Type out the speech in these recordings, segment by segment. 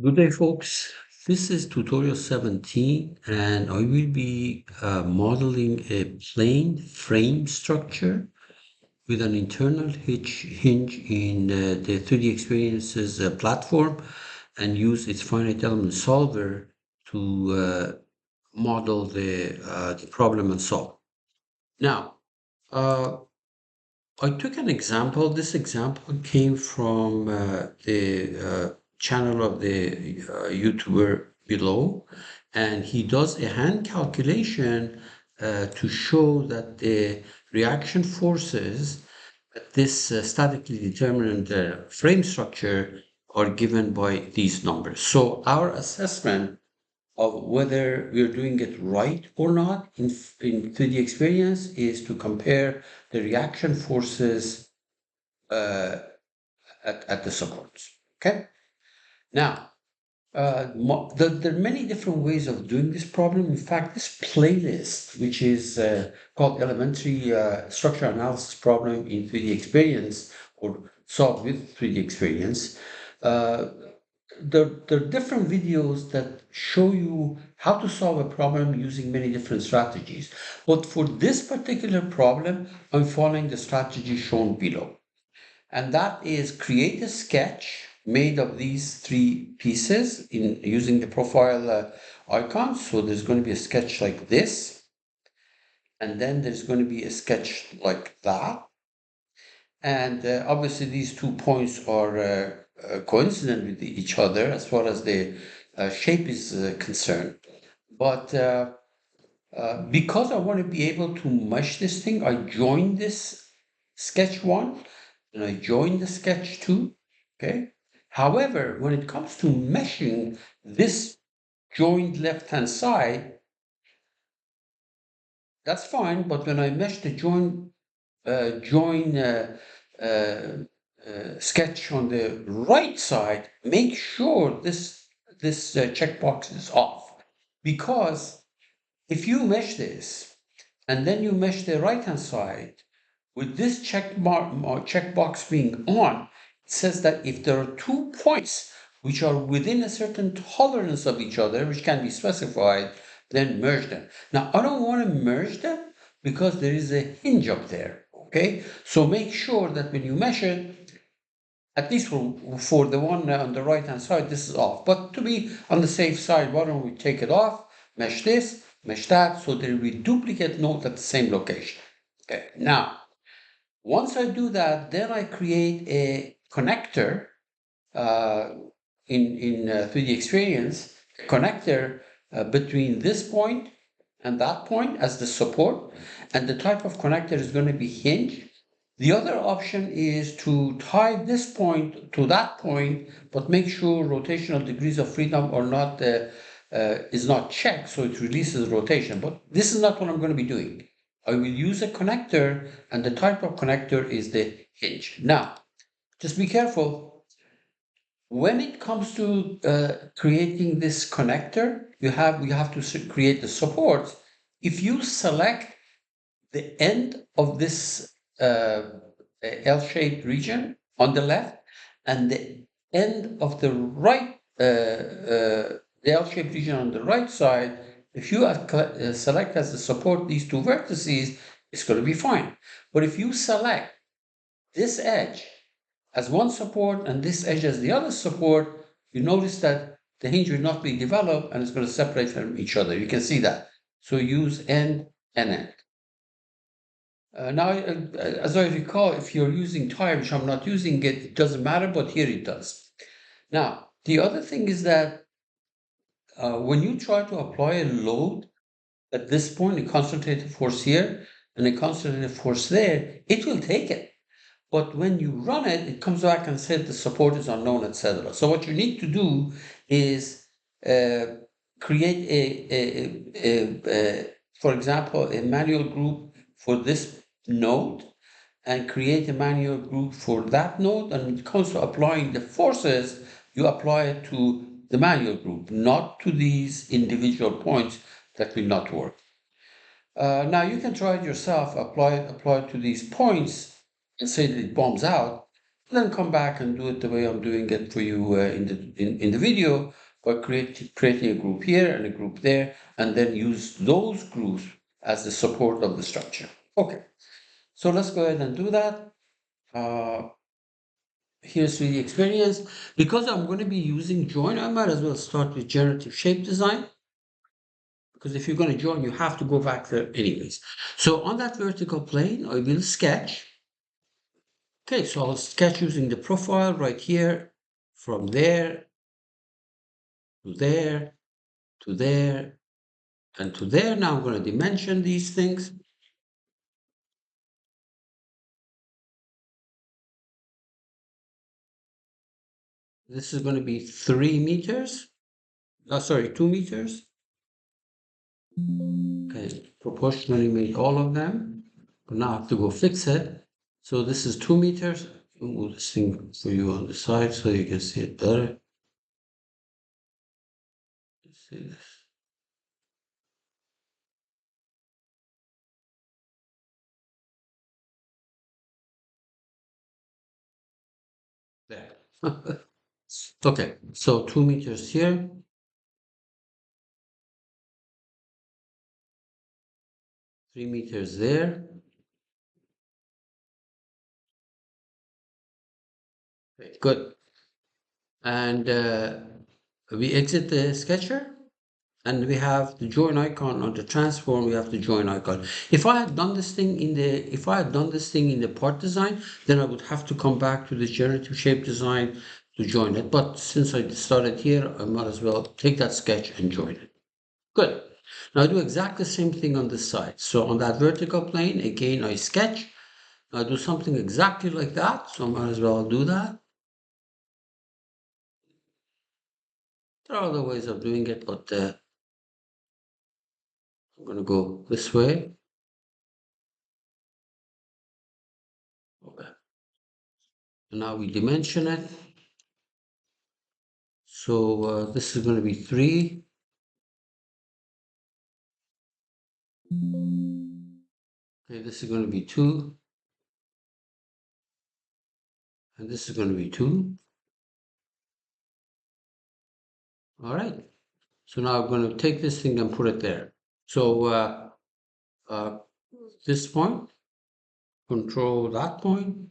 Good day, folks. This is tutorial 17, and I will be modeling a plane frame structure with an internal hinge in the 3D Experiences platform and use its finite element solver to model the problem and solve. Now, uh, I took an example. This example came from the channel of the YouTuber below, and he does a hand calculation to show that the reaction forces at this statically determined frame structure are given by these numbers. So our assessment of whether we're doing it right or not in 3D experience is to compare the reaction forces uh, at the supports. Okay. Now, there are many different ways of doing this problem. In fact, this playlist, which is called Elementary Structure Analysis Problem in 3D Experience or Solved with 3D Experience, uh, there are different videos that show you how to solve a problem using many different strategies. But for this particular problem, I'm following the strategy shown below. And that is create a sketch made of these three pieces in using the profile icon. So there's going to be a sketch like this, and then there's going to be a sketch like that. And obviously these 2 points are coincident with each other as far as the shape is concerned. But because I want to be able to mesh this thing, I join this sketch one and I join the sketch two. Okay. However, when it comes to meshing this joined left-hand side, that's fine. But when I mesh the join sketch on the right side, make sure this checkbox is off, because if you mesh this and then you mesh the right hand side with this checkbox being on, it says that if there are 2 points which are within a certain tolerance of each other, which can be specified, then merge them. Now, I don't want to merge them because there is a hinge up there, okay? So make sure that when you mesh it, at least for the one on the right-hand side, this is off. But to be on the safe side, why don't we take it off, mesh this, mesh that, so there will be duplicate node at the same location. Okay, now, once I do that, then I create a connector uh, in 3D Experience, a connector between this point and that point as the support, and the type of connector is going to be hinge. The other option is to tie this point to that point, but make sure rotational degrees of freedom are not is not checked, so it releases rotation. But this is not what I'm going to be doing. I will use a connector, and the type of connector is the hinge. Now, just be careful. When it comes to creating this connector, we have to create the supports. If you select the end of this L-shaped region on the left and the end of the right, the L-shaped region on the right side, if you select as the support these two vertices, it's going to be fine. But if you select this edge as one support and this edge as the other support, you notice that the hinge will not be developed and it's going to separate from each other. You can see that. So use end and end. Now, as I recall, if you're using tire, which I'm not using it, it doesn't matter, but here it does. Now, the other thing is that when you try to apply a load at this point, a concentrated force here and a concentrated force there, it will take it. But when you run it, it comes back and says the support is unknown, etc. So what you need to do is create for example, a manual group for this node and create a manual group for that node. And when it comes to applying the forces, you apply it to the manual group, not to these individual points that will not work. Now you can try it yourself, apply it to these points and say that it bombs out. then come back and do it the way I'm doing it for you in the video by creating a group here and a group there, and then use those groups as the support of the structure. Okay, so let's go ahead and do that. Here's 3D experience. Because I'm going to be using join, I might as well start with generative shape design. Because if you're going to join, you have to go back there anyways. So on that vertical plane, I will sketch. Okay, so I'll sketch using the profile right here, from there to there to there and to there. Now I'm going to dimension these things. This is going to be 3 meters. Sorry, 2 meters. Okay, proportionally make all of them. But now I have to go fix it. So this is 2 meters. I'll move this thing for you on the side so you can see it better. Let's see this. There. Okay, so 2 meters here. 3 meters there. Okay, good. And we exit the sketcher. And we have the join icon on the transform. We have the join icon. If I had done this thing in the part design, then I would have to come back to the generative shape design to join it. But since I started here, I might as well take that sketch and join it. Good. Now I do exactly the same thing on this side. So on that vertical plane, again, I sketch. I do something exactly like that. So I might as well do that. There are other ways of doing it, but I'm going to go this way. Okay. And now we dimension it. So this is going to be 3. Okay, this is going to be 2. And this is going to be 2. All right. So now I'm going to take this thing and put it there. So this point, control that point.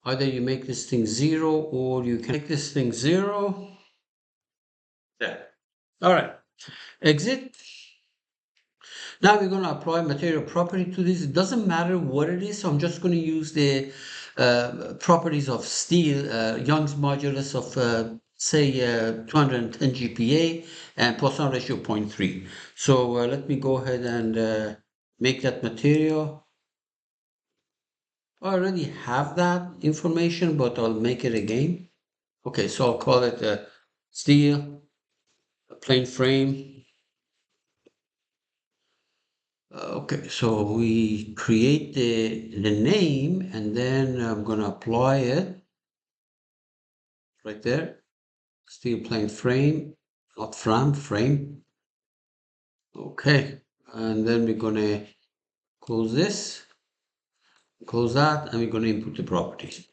Either you make this thing 0 or you can make this thing 0. There. All right. Exit. Now we're going to apply material property to this. It doesn't matter what it is. So I'm just going to use the properties of steel, Young's modulus of say 210 GPa and Poisson ratio 0.3. So let me go ahead and make that material. I already have that information, but I'll make it again. Okay, so I'll call it steel, a plain frame. Okay, so we create the name and then I'm going to apply it right there. Steel plain frame, not frame. Okay, and then we're going to close this, close that, and we're going to input the properties.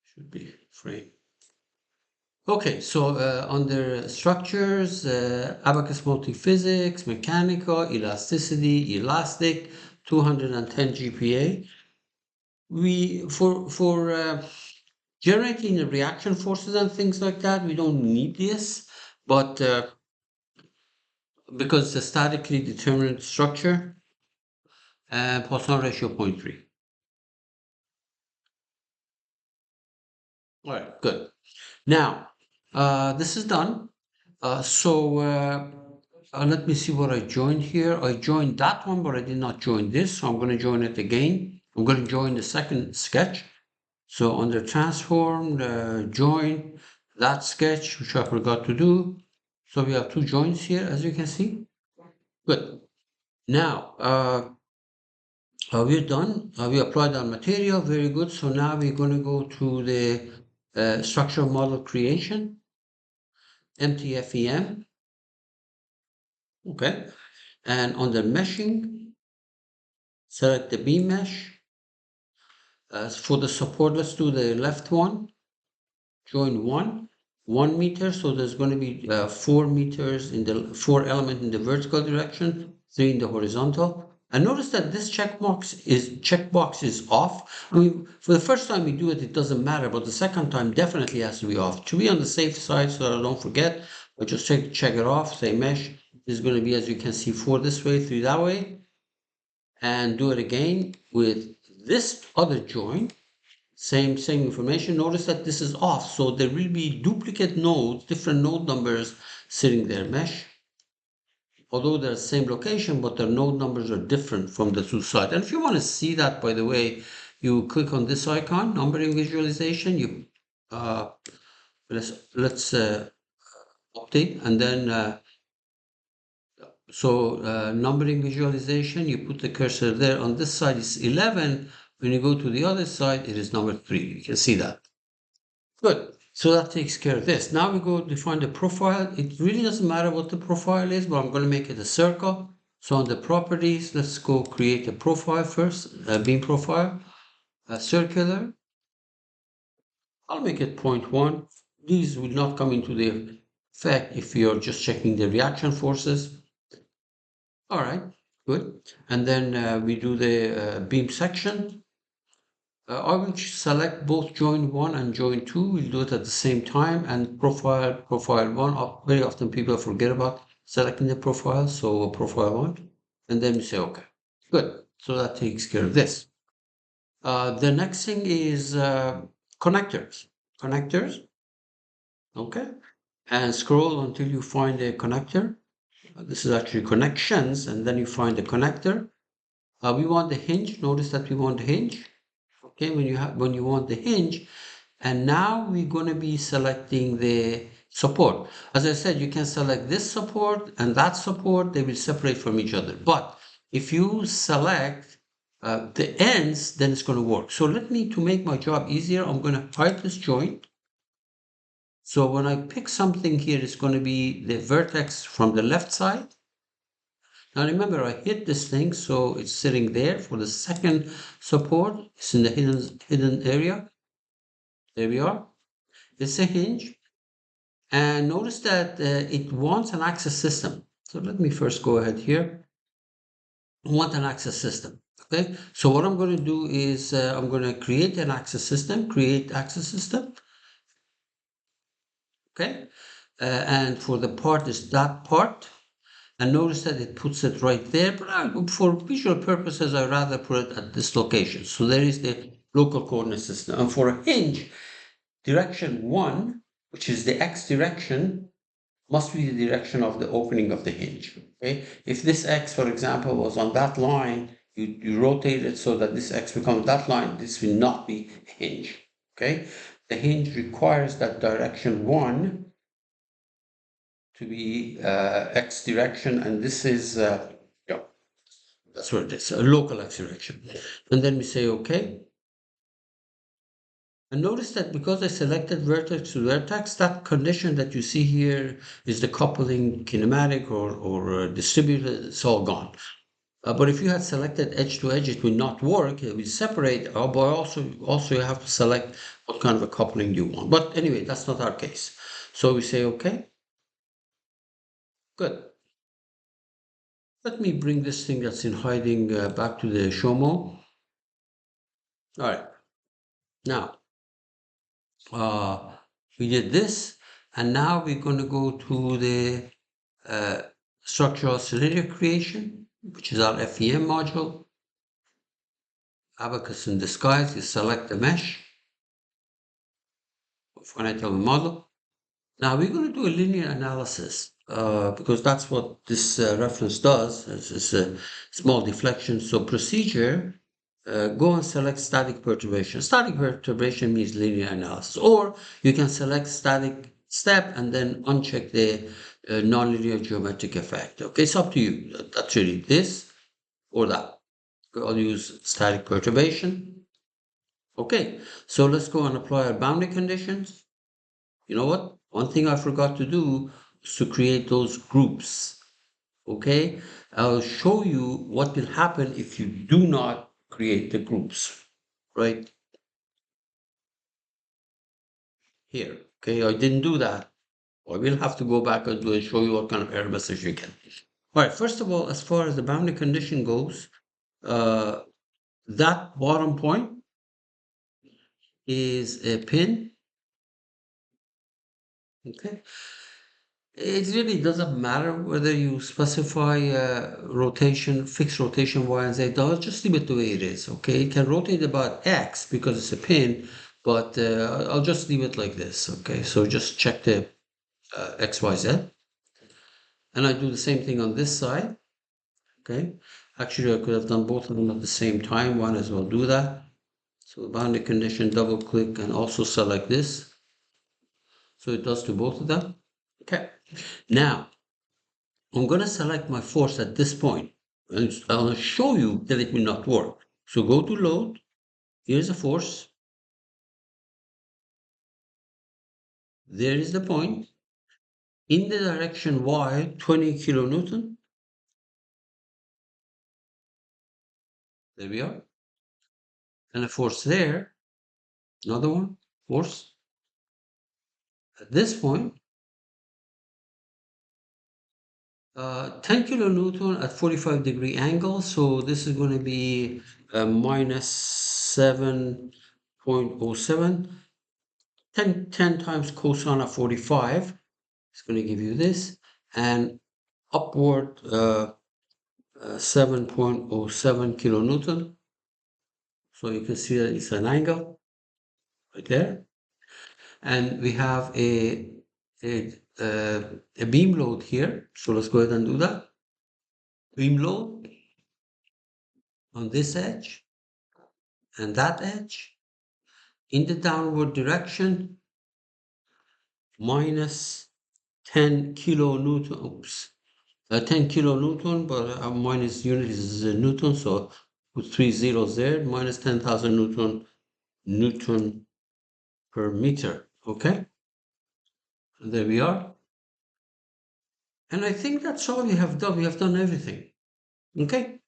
Should be frame. Okay, so under structures, abacus multiphysics, mechanical, elasticity, elastic, 210 GPa. We for generating the reaction forces and things like that, we don't need this, but because it's a statically determined structure, and Poisson ratio 0.3. All right, good. Now, this is done. Let me see what I joined here. I joined that one, but I did not join this. So I'm going to join it again. I'm going to join the second sketch. So under transform, join that sketch, which I forgot to do. So we have 2 joins here, as you can see. Good. Now, we're done. We applied our material. Very good. So now we're going to go to the structural model creation. Empty FEM. Okay. And on the meshing, select the beam mesh. For the support, let's do the left one. Join 1 meter. So there's going to be 4 meters in the 4 element in the vertical direction, 3 in the horizontal. And notice that this checkbox is off. I mean, for the first time we do it, it doesn't matter, but the second time definitely has to be off. To be on the safe side, so that I don't forget, I just check it off. Say mesh is going to be, as you can see, 4 this way, 3 that way, and do it again with this other join. Same information. Notice that this is off, so there will be duplicate nodes, different node numbers sitting there. Mesh, although they're the same location, but their node numbers are different from the two sides. And if you want to see that, by the way, you click on this icon, numbering visualization. You let's update, and then numbering visualization. You put the cursor there. On this side is 11. When you go to the other side, it is number 3. You can see that. Good. So that takes care of this. Now we go define the profile. It really doesn't matter what the profile is, but I'm going to make it a circle. So on the properties, let's go create a profile first, a beam profile, a circular. I'll make it 0.1. These will not come into the effect if you're just checking the reaction forces. All right, good. And then we do the beam section. I will select both join 1 and join 2. We'll do it at the same time, and profile 1. Very often people forget about selecting the profile, so profile 1, and then we say okay. Good. So that takes care of this. The next thing is connectors. Connectors. Okay. And scroll until you find a connector. This is actually connections, and then you find the connector. We want the hinge. Notice that we want the hinge. Okay, when you want the hinge, and now we're going to be selecting the support. As I said, you can select this support and that support. They will separate from each other. But if you select the ends, then it's going to work. So to make my job easier, I'm going to hide this joint. So when I pick something here, it's going to be the vertex from the left side. Now remember, I hit this thing, so it's sitting there for the second support. It's in the hidden area. There we are. It's a hinge. And notice that it wants an access system. So let me first go ahead here. I want an access system. Okay. So what I'm going to do is I'm going to create an access system, create access system. Okay. And for the part is that part. And notice that it puts it right there, but for visual purposes, I'd rather put it at this location. So there is the local coordinate system. And for a hinge, direction 1, which is the x direction, must be the direction of the opening of the hinge. Okay? If this x, for example, was on that line, you rotate it so that this x becomes that line, this will not be a hinge. Okay? The hinge requires that direction 1 to be x direction, and this is that's where it is, a local x direction. And then we say okay. And notice that because I selected vertex to vertex, that condition that you see here is the coupling kinematic or distributed, it's all gone. But if you had selected edge to edge, it will not work. It will separate, but also you have to select what kind of a coupling you want. But anyway, that's not our case. So we say okay. Good. Let me bring this thing that's in hiding back to the show mode. All right. Now, we did this, and now we're going to go to the structural cylinder creation, which is our FEA module. Abacus in disguise, you select the mesh, finite element model. Now we're going to do a linear analysis because that's what this reference does. It's a small deflection. So procedure, go and select static perturbation. Static perturbation means linear analysis. Or you can select static step and then uncheck the nonlinear geometric effect. Okay, it's up to you. That's really this or that. I'll use static perturbation. Okay, so let's go and apply our boundary conditions. You know what? One thing I forgot to do is to create those groups. Okay, I'll show you what will happen if you do not create the groups, right? here. Okay, I didn't do that. I will have to go back and do and show you what kind of error message you get. All right, first of all, as far as the boundary condition goes, uh, that bottom point is a pin. Okay, it really doesn't matter whether you specify rotation, fixed rotation Y and Z. Just leave it the way it is. Okay, it can rotate about X because it's a pin, but I'll just leave it like this. Okay, so just check the X, Y, Z, and I do the same thing on this side. Okay, actually, I could have done both of them at the same time. One as well do that. So boundary condition, double click, and also select this. So it does to both of them. Okay, now I'm going to select my force at this point, and I'll show you that it will not work. So go to load. Here's a force. There is the point. In the direction Y, 20 kilonewton. There we are. And a force there. Another one. Force. At this point, 10 kilonewton at 45-degree angle. So this is going to be minus 7.07. 10 times cosine of 45. It's going to give you this. And upward 7.07 kilonewton. So you can see that it's an angle right there. And we have a, a beam load here. So let's go ahead and do that. Beam load on this edge and that edge in the downward direction, minus 10 kilonewton. Oops. 10 kilonewton, but minus unit is Newton, so put 3 zeros there, minus 10,000 Newton per meter. Okay, and there we are. And I think that's all we have done. We have done everything. Okay,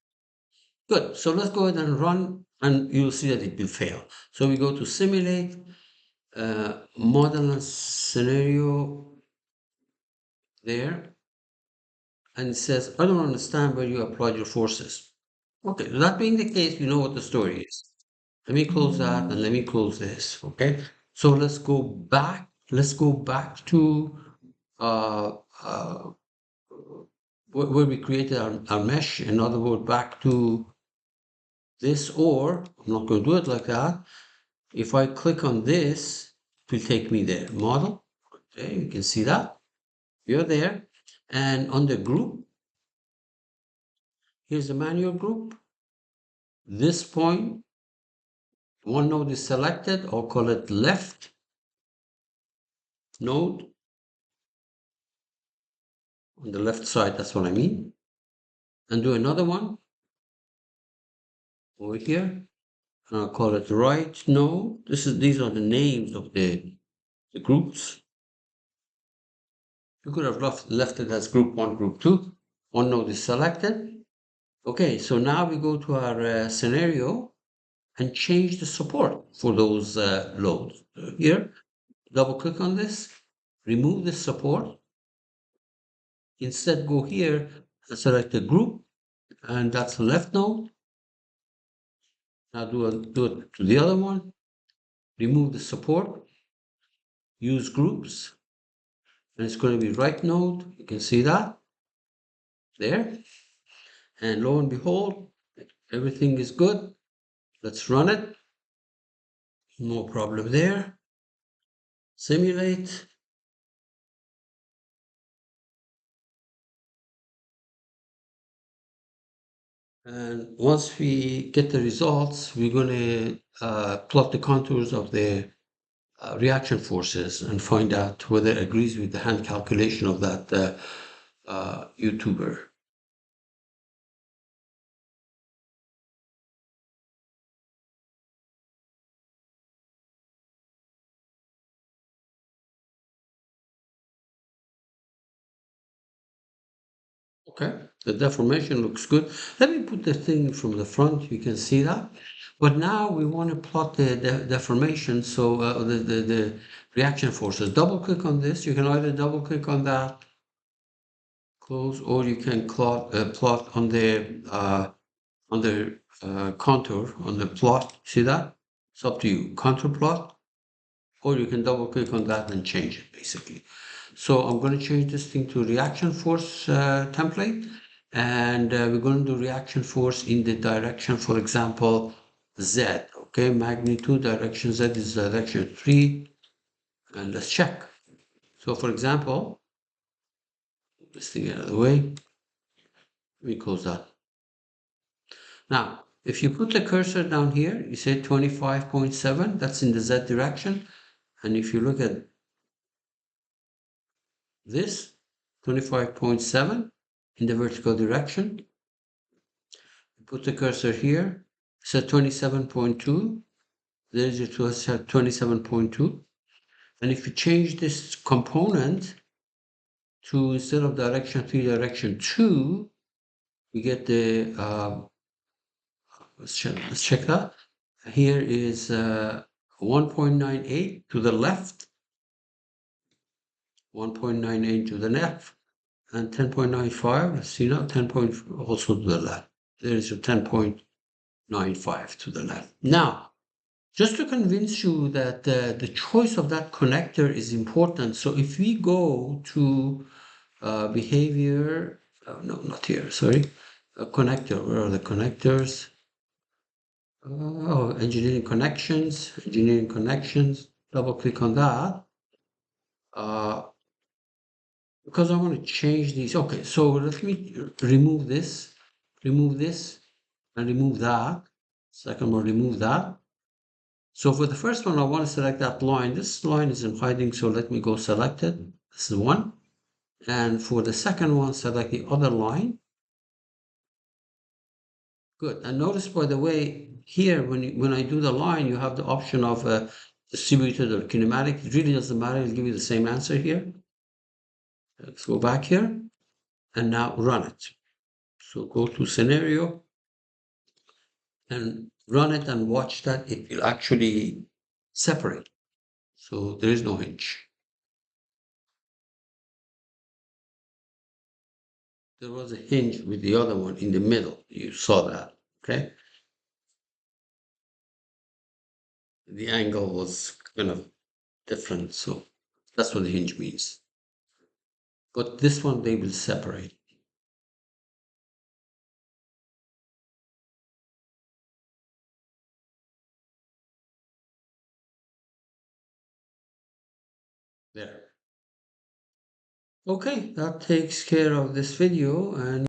good. So let's go ahead and run, and you'll see that it will fail. So we go to simulate, model and scenario there, and it says, I don't understand where you applied your forces. Okay, that being the case, you know what the story is. Let me close that and let me close this. Okay, so let's go back. Let's go back to uh, uh, where we created our mesh. In other words, back to this, or I'm not going to do it like that. If I click on this, it will take me there. Model. Okay, you can see that. You're there. And on the group, here's the manual group. This point, one node is selected. I'll call it left node. On the left side, that's what I mean. And do another one over here. And I'll call it right node. These are the names of the groups. You could have left it as group 1, group 2. One node is selected. Okay, so now we go to our scenario and change the support for those loads. Here, double click on this, remove the support. Instead, go here and select the group, and that's the left node. Now do it to the other one. Remove the support, use groups, and it's going to be right node. You can see that there. And lo and behold, everything is good. Let's run it. No problem there. Simulate. And once we get the results, we're going to plot the contours of the reaction forces and find out whether it agrees with the hand calculation of that YouTuber. Okay, the deformation looks good. Let me put the thing from the front. You can see that. But now we want to plot the deformation, so the reaction forces. Double click on this. You can either double click on that, close, or you can plot on the contour, on the plot. See that? It's up to you. Contour plot, or you can double click on that and change it basically. So I'm going to change this thing to reaction force template, and we're going to do reaction force in the direction, for example, Z. Okay, magnitude direction Z is direction 3, and let's check. So for example, this thing out of the way, let me close that. Now, if you put the cursor down here, you say 25.7, that's in the Z direction. And if you look at this, 25.7 in the vertical direction, put the cursor here, it's at 27.2, there is your 27.2. And if you change this component to, instead of direction 3, direction 2, we get the, let's check that. Here is 1.98 to the left, 1.98 to the left, and 10.95, let's see now, 10 point also to the left. There is a 10.95 to the left. Now, just to convince you that the choice of that connector is important. So if we go to behavior, no, not here, sorry, a connector, where are the connectors? Oh, engineering connections, double click on that. Because I want to change these. Okay, so let me remove this, and remove that. Second one, remove that. So for the first one, I want to select that line. This line is in hiding, so let me go select it. This is one. And for the second one, select the other line. Good. And notice, by the way, here, when I do the line, you have the option of distributed or kinematic. It really doesn't matter. It'll give you the same answer here. Let's go back here and now run it. So go to scenario and run it and watch that it will actually separate. So there is no hinge. There was a hinge with the other one in the middle. You saw that, okay? The angle was kind of different, so that's what the hinge means. But this one, they will separate. There. Okay, that takes care of this video, and